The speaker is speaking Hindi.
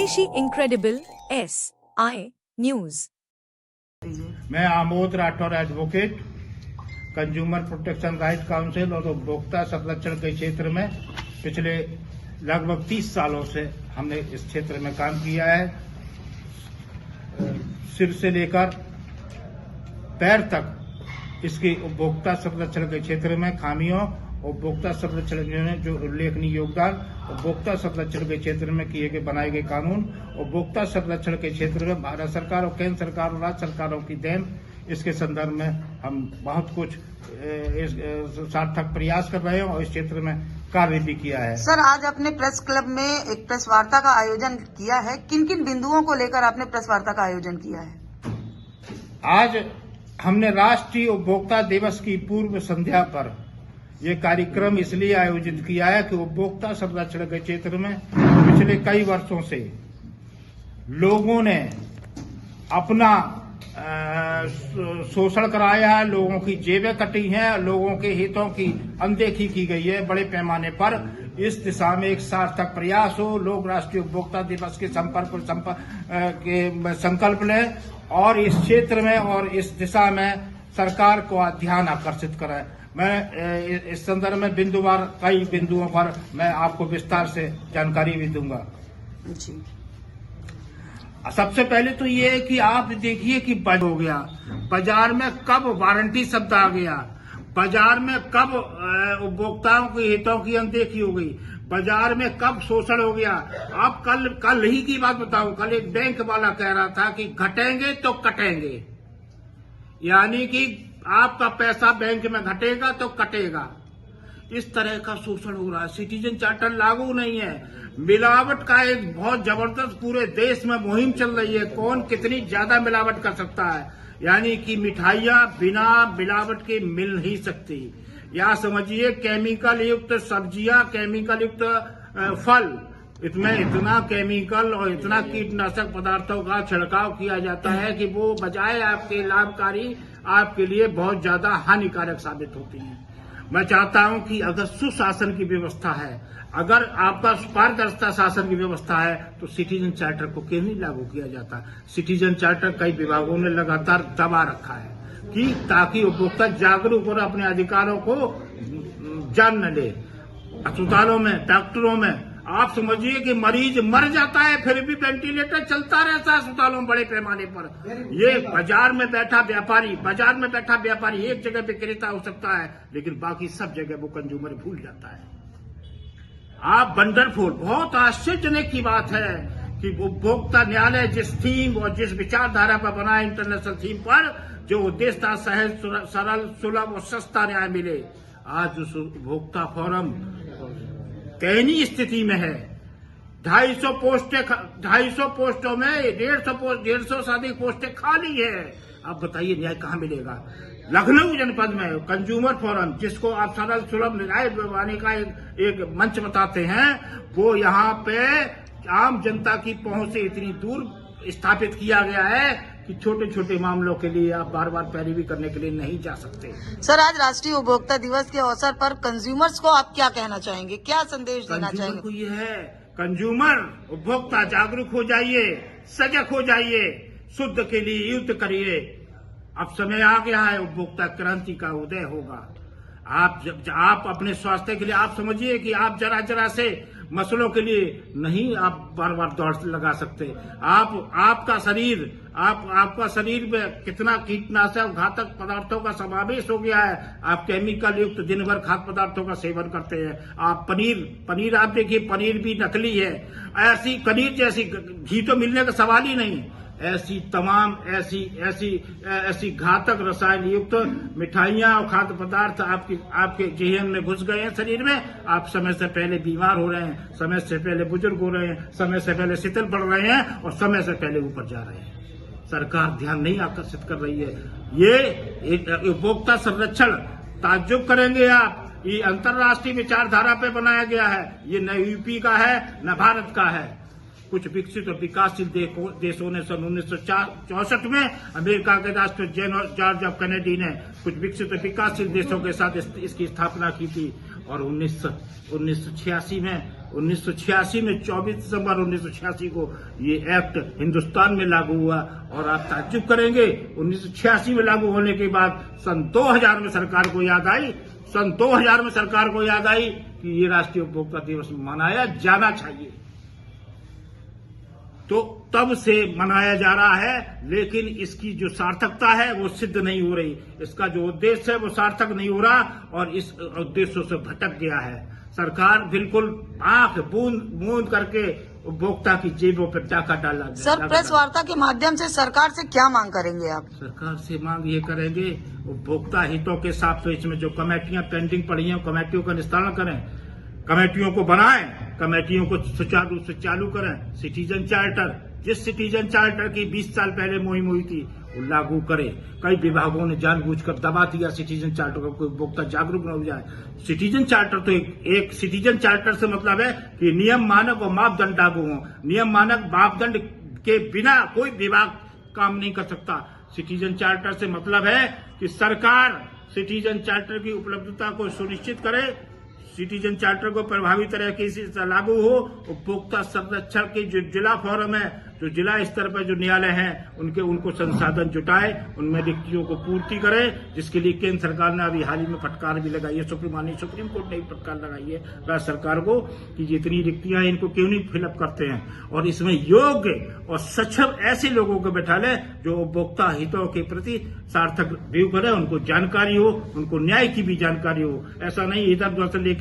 स्वदेशी इनक्रेडिबल SI न्यूज। मैं Amod Rathore advocate consumer protection right council और उपभोक्ता संरक्षण के क्षेत्र में पिछले लगभग 30 सालों से हमने इस क्षेत्र में काम किया है। सिर से लेकर पैर तक इसकी उपभोक्ता संरक्षण के क्षेत्र में खामियों, उपभोक्ता संरक्षण में जो उल्लेखनीय योगदान, उपभोक्ता संरक्षण के क्षेत्र में किए गए बनाए गए कानून, उपभोक्ता संरक्षण के क्षेत्र में भारत सरकार और केंद्र सरकार और राज्य सरकारों की देन, इसके संदर्भ में हम बहुत कुछ सार्थक प्रयास कर रहे हैं और इस क्षेत्र में कार्य भी किया है। सर, आज आपने प्रेस क्लब में एक प्रेस वार्ता का आयोजन किया है। किन किन बिंदुओं को लेकर आपने प्रेस वार्ता का आयोजन किया है? आज हमने राष्ट्रीय उपभोक्ता दिवस की पूर्व संध्या पर ये कार्यक्रम इसलिए आयोजित किया है कि उपभोक्ता संरक्षण के क्षेत्र में पिछले कई वर्षों से लोगों ने अपना शोषण कराया है, लोगों की जेबें कटी हैं, लोगों के हितों की अनदेखी की गई है बड़े पैमाने पर। इस दिशा में एक सार्थक प्रयास हो, लोग राष्ट्रीय उपभोक्ता दिवस के संकल्प लें और इस क्षेत्र में और इस दिशा में सरकार को ध्यान आकर्षित करें। मैं इस संदर्भ में बिंदुवार कई बिंदुओं पर मैं आपको विस्तार से जानकारी भी दूंगा। जी, सबसे पहले तो ये है कि आप देखिए कि हो गया बाजार में कब वारंटी शब्द आ गया, बाजार में कब उपभोक्ताओं के हितों की अनदेखी हो गई, बाजार में कब शोषण हो गया। आप कल ही की बात बताऊं, कल एक बैंक वाला कह रहा था कि घटेंगे तो कटेंगे, यानी कि आपका पैसा बैंक में घटेगा तो कटेगा। इस तरह का शोषण हो रहा है। सिटीजन चार्टर लागू नहीं है। मिलावट का एक बहुत जबरदस्त पूरे देश में मुहिम चल रही है, कौन कितनी ज्यादा मिलावट कर सकता है, यानी कि मिठाइयां बिना मिलावट के मिल नहीं सकती। या समझिए केमिकल युक्त सब्जियां, केमिकल युक्त फल, इसमें इतना केमिकल और इतना कीटनाशक पदार्थों का छिड़काव किया जाता है कि वो बजाय आपके लाभकारी आपके लिए बहुत ज्यादा हानिकारक साबित होती है। मैं चाहता हूं कि अगर सुशासन की व्यवस्था है, अगर आपका पारदर्शिता शासन की व्यवस्था है, तो सिटीजन चार्टर को क्यों नहीं लागू किया जाता। सिटीजन चार्टर कई विभागों ने लगातार दबा रखा है कि ताकि उपभोक्ता जागरूक और अपने अधिकारों को जान न ले। अस्पतालों में, डॉक्टरों में आप समझिए कि मरीज मर जाता है फिर भी वेंटिलेटर चलता रहता है अस्पतालों में बड़े पैमाने पर। ये बाजार में बैठा व्यापारी एक जगह विक्रेता हो सकता है, लेकिन बाकी सब जगह वो कंज्यूमर भूल जाता है। आप वंडरफुल, बहुत आश्चर्यजनक की बात है कि उपभोक्ता न्यायालय जिस थीम और जिस विचारधारा पर बना है, इंटरनेशनल थीम पर, जो उद्देश्य था सहज, सरल, सुलभ और सस्ता न्याय मिले, आज उस उपभोक्ता फोरम दयनीय स्थिति में है। 250 पोस्टों में 150 से अधिक पोस्टें खाली है। अब बताइए न्याय कहाँ मिलेगा। लखनऊ जनपद में कंज्यूमर फोरम, जिसको आप सरल सुलभ न्याय दिलवाने का एक मंच बताते हैं, वो यहाँ पे आम जनता की पहुंच से इतनी दूर स्थापित किया गया है कि छोटे छोटे मामलों के लिए आप बार बार पैरवी करने के लिए नहीं जा सकते। सर, आज राष्ट्रीय उपभोक्ता दिवस के अवसर पर कंज्यूमर्स को आप क्या कहना चाहेंगे, क्या संदेश देना चाहेंगे? को ये है, कंज्यूमर उपभोक्ता जागरूक हो जाइए, सजग हो जाइए, शुद्ध के लिए युद्ध करिए। अब समय आ गया है, उपभोक्ता क्रांति का उदय होगा। आप अपने स्वास्थ्य के लिए आप समझिए कि आप जरा से मसलों के लिए नहीं आप बार बार दौड़ लगा सकते। आपका शरीर में कितना कीटनाशक घातक पदार्थों का समावेश हो गया है। आप केमिकल युक्त दिन भर खाद्य पदार्थों का सेवन करते हैं। आप पनीर आप देखिए, पनीर भी नकली है। ऐसी पनीर जैसी घी तो मिलने का सवाल ही नहीं। ऐसी तमाम ऐसी घातक रसायन युक्त मिठाइयां और खाद्य पदार्थ आपके जेहन में घुस गए हैं शरीर में। आप समय से पहले बीमार हो रहे हैं, समय से पहले बुजुर्ग हो रहे हैं, समय से पहले शिथिल पड़ रहे हैं और समय से पहले ऊपर जा रहे हैं। सरकार ध्यान नहीं आकर्षित कर रही है। ये उपभोक्ता संरक्षण, ताज्जुब करेंगे आप, ये अंतर्राष्ट्रीय विचारधारा पे बनाया गया है। ये न यूपी का है न भारत का है। कुछ विकसित और विकासशील देशों ने सन 1964 में अमेरिका के राष्ट्रपति जॉर्ज एफ कैनेडी ने कुछ विकसित और विकासशील देशों के साथ इसकी स्थापना की थी और 1986 में 1986 में 24 दिसंबर 1986 को ये एक्ट हिंदुस्तान में लागू हुआ और आप ताज्जुब करेंगे 1986 में लागू होने के बाद सन 2000 में सरकार को याद आई कि ये राष्ट्रीय उपभोक्ता दिवस मनाया जाना चाहिए। तो तब से मनाया जा रहा है, लेकिन इसकी जो सार्थकता है वो सिद्ध नहीं हो रही। इसका जो उद्देश्य है वो सार्थक नहीं हो रहा और इस उद्देश्यों से भटक गया है। सरकार बिल्कुल आंख मूंद करके उपभोक्ता की जेबों पर डाका डाला। सर, प्रेस वार्ता के माध्यम से सरकार से क्या मांग करेंगे आप? सरकार से मांग ये करेंगे, उपभोक्ता हितों के साथ तो इसमें जो कमेटियां पेंडिंग पड़ी हैं कमेटियों का निस्तारण करें, कमेटियों को बनाएं, कमेटियों को सुचारू रूप से चालू करें। सिटीजन चार्टर, जिस सिटीजन चार्टर की 20 साल पहले मुहिम हुई थी वो लागू करे। कई विभागों ने जानबूझकर दबा दिया सिटीजन चार्टर को, कोई उपभोक्ता जागरूक न हो जाए। सिटीजन चार्टर तो एक सिटीजन चार्टर से मतलब है कि नियम मानक और मापदंड लागू हों। नियम मानक मापदंड के बिना कोई विभाग काम नहीं कर सकता। सिटीजन चार्टर से मतलब है कि सरकार सिटीजन चार्टर की उपलब्धता को सुनिश्चित करे, सिटीजन चार्टर को प्रभावी तरीके से लागू हो। उपभोक्ता संरक्षण की जो जिला फोरम है, जो जिला स्तर पर जो न्यायालय हैं उनको संसाधन जुटाए, उनमें रिक्तियों को पूर्ति करे, जिसके लिए केंद्र सरकार ने अभी हाल ही में फटकार भी लगाई है। सुप्रीम कोर्ट ने भी फटकार लगाई है राज्य सरकार को कि जितनी रिक्तियां इनको क्यों नहीं फिलअप करते हैं और इसमें योग्य और सक्षम ऐसे लोगों को बैठा ले जो उपभोक्ता हितों के प्रति सार्थक व्यू करे, उनको जानकारी हो, उनको न्याय की भी जानकारी हो। ऐसा नहीं इधर उधर से लेके